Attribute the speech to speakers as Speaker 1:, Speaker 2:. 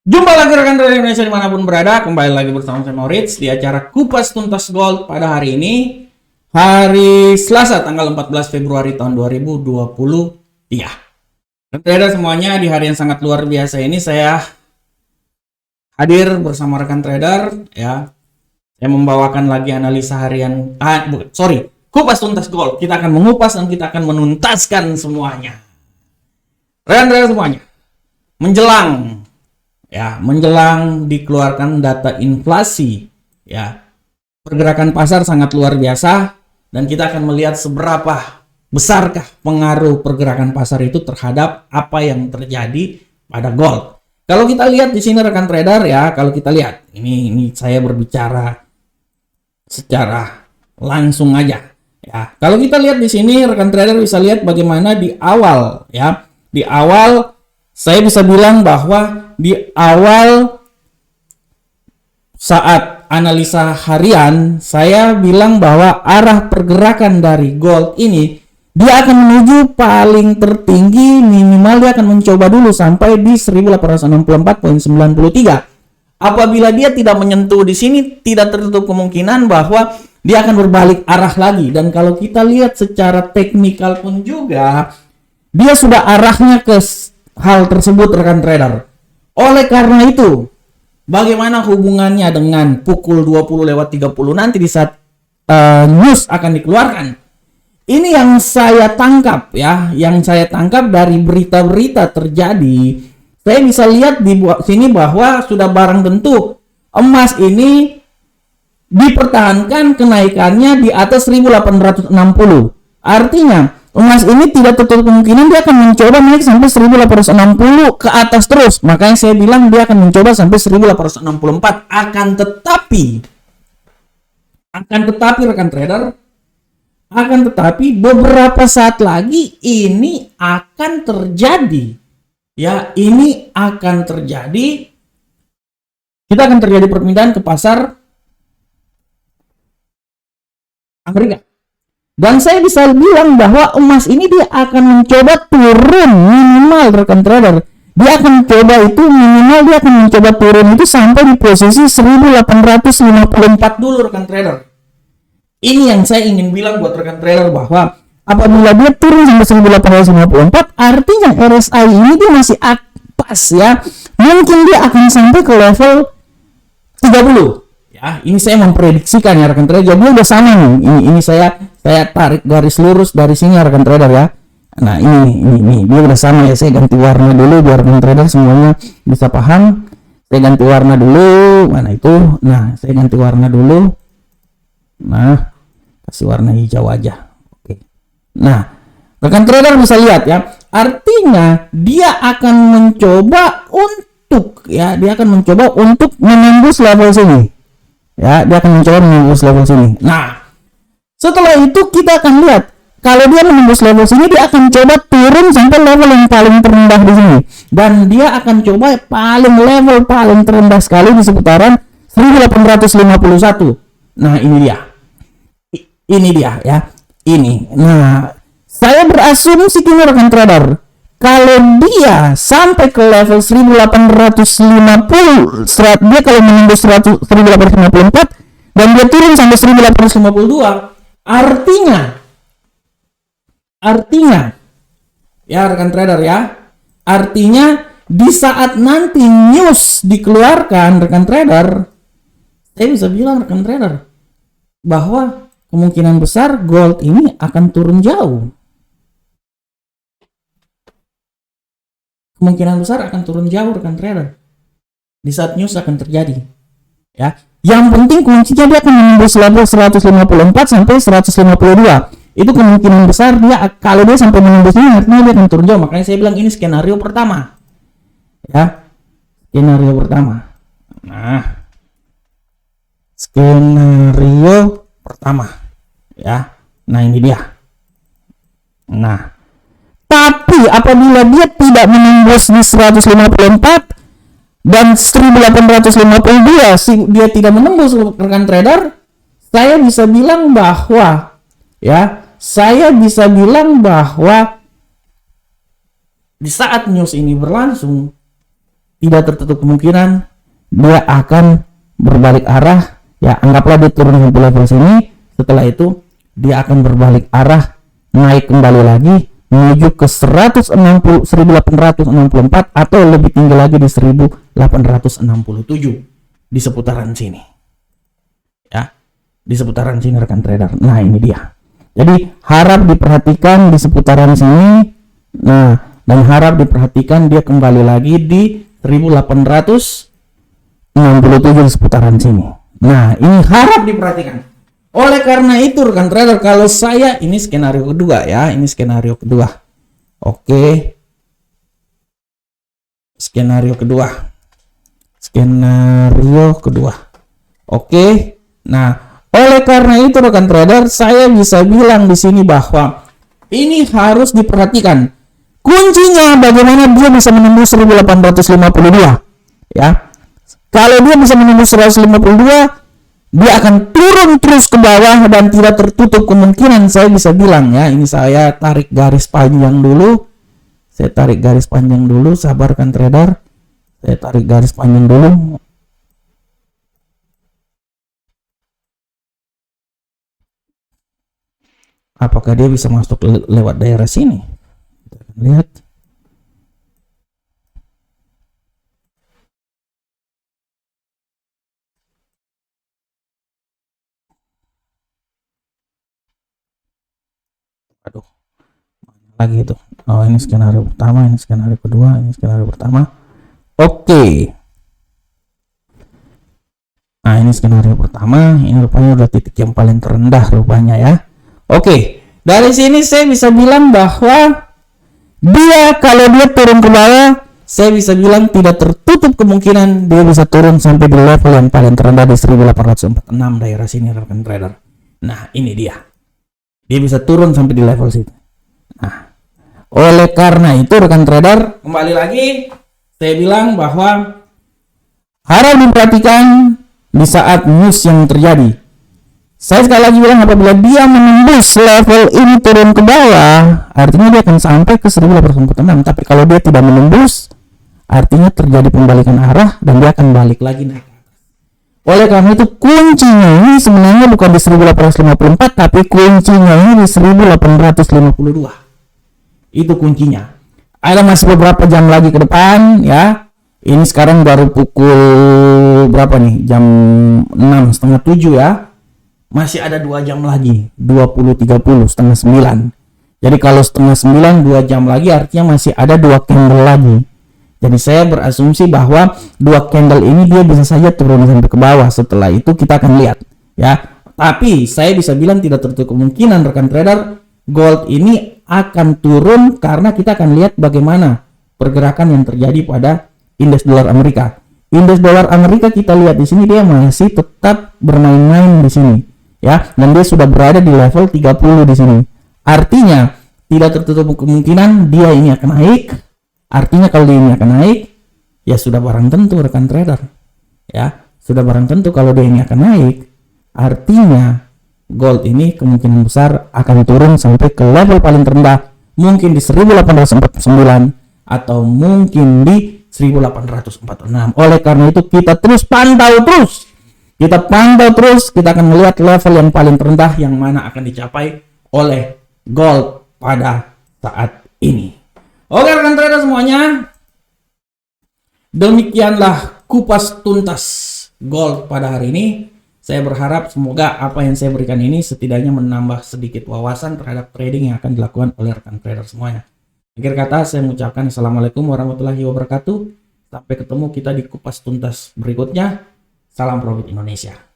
Speaker 1: Jumpa lagi rekan trader Indonesia dimanapun berada, kembali lagi bersama saya Moritz di acara Kupas Tuntas Gold pada hari ini, hari Selasa tanggal 14 Februari tahun 2023. Dan trader semuanya, di hari yang sangat luar biasa ini saya hadir bersama rekan trader ya. Saya membawakan lagi analisa harian, Kupas Tuntas Gold. Kita akan mengupas dan kita akan menuntaskan semuanya. Rekan trader semuanya, menjelang dikeluarkan data inflasi, ya, pergerakan pasar sangat luar biasa dan kita akan melihat seberapa besarkah pengaruh pergerakan pasar itu terhadap apa yang terjadi pada gold. Kalau kita lihat di sini rekan trader ya, kalau kita lihat ini saya berbicara secara langsung aja ya. Kalau kita lihat di sini rekan trader bisa lihat bagaimana di awal ya, di awal saya bisa bilang bahwa di awal saat analisa harian, saya bilang bahwa arah pergerakan dari gold ini, dia akan menuju paling tertinggi, minimal dia akan mencoba dulu sampai di 1864.93. Apabila dia tidak menyentuh di sini, tidak tertutup kemungkinan bahwa dia akan berbalik arah lagi. Dan kalau kita lihat secara teknikal pun juga, dia sudah arahnya ke hal tersebut rekan trader. Oleh karena itu, bagaimana hubungannya dengan pukul 20.30 nanti di saat news akan dikeluarkan? Ini yang saya tangkap ya, yang saya tangkap dari berita-berita terjadi. Saya bisa lihat di sini bahwa sudah barang tentu emas ini dipertahankan kenaikannya di atas 1860. Artinya emas ini tidak tertutup kemungkinan dia akan mencoba naik sampai 1860 ke atas terus. Makanya saya bilang dia akan mencoba sampai 1864. Akan tetapi rekan trader, beberapa saat lagi ini akan terjadi. Ya, ini akan terjadi. Kita akan terjadi perpindahan ke pasar Amerika. Dan saya bisa bilang bahwa emas ini dia akan mencoba turun minimal rekan trader. Dia akan coba itu minimal, dia akan mencoba turun itu sampai di posisi 1854 dulu rekan trader. Ini yang saya ingin bilang buat rekan trader bahwa apabila dia turun sampai 1854, artinya RSI ini dia masih pas ya. Mungkin dia akan sampai ke level 30. Ya, ini saya memprediksikan ya rekan trader. Jadi udah sama nih. Ini saya tarik garis lurus dari sini ya rekan trader ya. Nah, ini dia udah sama ya. Saya ganti warna dulu biar rekan trader semuanya bisa paham. Saya ganti warna dulu. Mana itu? Nah, saya ganti warna dulu. Nah, kasih warna hijau aja. Oke. Nah, rekan trader bisa lihat ya. Artinya dia akan mencoba untuk menembus level sini. Ya, dia akan mencoba menembus level sini. Nah, setelah itu kita akan lihat kalau dia menembus level sini, dia akan coba turun sampai level yang paling terendah di sini. Dan dia akan coba level paling terendah sekali di seputaran 1851. Nah, ini dia. Ini dia ya. Ini. Nah, saya berasumsi gini rekan trader. Kalau dia sampai ke level 1850, dia kalau menembus 1854 dan dia turun sampai 1852, artinya ya rekan trader ya, artinya di saat nanti news dikeluarkan rekan trader, saya bisa bilang rekan trader bahwa kemungkinan besar gold ini akan turun jauh. Kemungkinan besar akan turun jauh rekan trader di saat news akan terjadi ya. Yang penting kuncinya dia akan menembus level 154 sampai 152. Itu kemungkinan besar dia, kalau dia sampai menembus ini artinya dia akan turun jauh. Makanya saya bilang ini skenario pertama ya, skenario pertama. Nah, skenario pertama ya. Nah, ini dia. Nah, tapi apabila dia tidak menembus di 154 dan 1852, dia tidak menembus rekan trader, saya bisa bilang bahwa di saat news ini berlangsung, tidak tertutup kemungkinan dia akan berbalik arah, ya anggaplah dia turun sampai level sini, setelah itu dia akan berbalik arah naik kembali lagi menuju ke 1864 atau lebih tinggi lagi di 1867 di seputaran sini, ya di seputaran sini rekan trader. Nah ini dia, jadi harap diperhatikan di seputaran sini, nah dan harap diperhatikan dia kembali lagi di 1867 di seputaran sini. Nah ini harap diperhatikan. Oleh karena itu rekan trader, kalau saya ini skenario kedua ya, ini skenario kedua. Oke. Skenario kedua. Skenario kedua. Oke. Nah, oleh karena itu rekan trader, saya bisa bilang di sini bahwa ini harus diperhatikan. Kuncinya bagaimana dia bisa menembus 1852 ya. Kalau dia bisa menembus 152, dia akan turun terus ke bawah dan tidak tertutup kemungkinan, saya bisa bilang ya. Ini saya tarik garis panjang dulu. Saya tarik garis panjang dulu, sabarkan trader. Saya tarik garis panjang dulu. Apakah dia bisa masuk lewat daerah sini? Kita akan lihat. Aduh, lagi itu. Oh ini skenario pertama, ini skenario kedua, ini skenario pertama. Oke. Nah ini skenario pertama, ini rupanya udah titik yang paling terendah rupanya ya. Oke, dari sini saya bisa bilang bahwa dia kalau dia turun ke bawah, saya bisa bilang tidak tertutup kemungkinan dia bisa turun sampai di level yang paling terendah di 1846 daerah sini rekan trader. Nah ini dia. Dia bisa turun sampai di level situ. Nah, oleh karena itu rekan trader, kembali lagi saya bilang bahwa harus diperhatikan di saat news yang terjadi. Saya sekali lagi bilang, apabila dia menembus level ini turun ke bawah, artinya dia akan sampai ke 1846. Tapi kalau dia tidak menembus, artinya terjadi pembalikan arah dan dia akan balik lagi naik. Oleh karena itu kuncinya ini sebenarnya bukan di 1854, tapi kuncinya ini di 1852. Itu kuncinya. Ada masih beberapa jam lagi ke depan ya. Ini sekarang baru pukul berapa nih? Jam 6, setengah 7 ya. Masih ada 2 jam lagi. 20.30, setengah 9. Jadi kalau setengah 9, 2 jam lagi artinya masih ada 2 candle lagi. Jadi saya berasumsi bahwa 2 candle ini dia bisa saja turun sampai ke bawah. Setelah itu kita akan lihat ya. Tapi saya bisa bilang tidak tertutup kemungkinan rekan trader, gold ini akan turun karena kita akan lihat bagaimana pergerakan yang terjadi pada indeks dolar Amerika. Indeks dolar Amerika kita lihat di sini dia masih tetap bermain-main di sini ya, dan dia sudah berada di level 30 di sini. Artinya tidak tertutup kemungkinan dia ini akan naik. Artinya kalau dia ini akan naik, ya sudah barang tentu rekan trader. Ya, sudah barang tentu kalau dia ini akan naik, artinya gold ini kemungkinan besar akan turun sampai ke level paling terendah, mungkin di 1849 atau mungkin di 1846. Oleh karena itu kita terus pantau terus. Kita pantau terus, kita akan melihat level yang paling terendah yang mana akan dicapai oleh gold pada saat ini. Oke rekan trader semuanya, demikianlah kupas tuntas gold pada hari ini. Saya berharap semoga apa yang saya berikan ini setidaknya menambah sedikit wawasan terhadap trading yang akan dilakukan oleh rekan trader semuanya. Akhir kata saya mengucapkan Assalamualaikum warahmatullahi wabarakatuh. Sampai ketemu kita di kupas tuntas berikutnya. Salam profit Indonesia.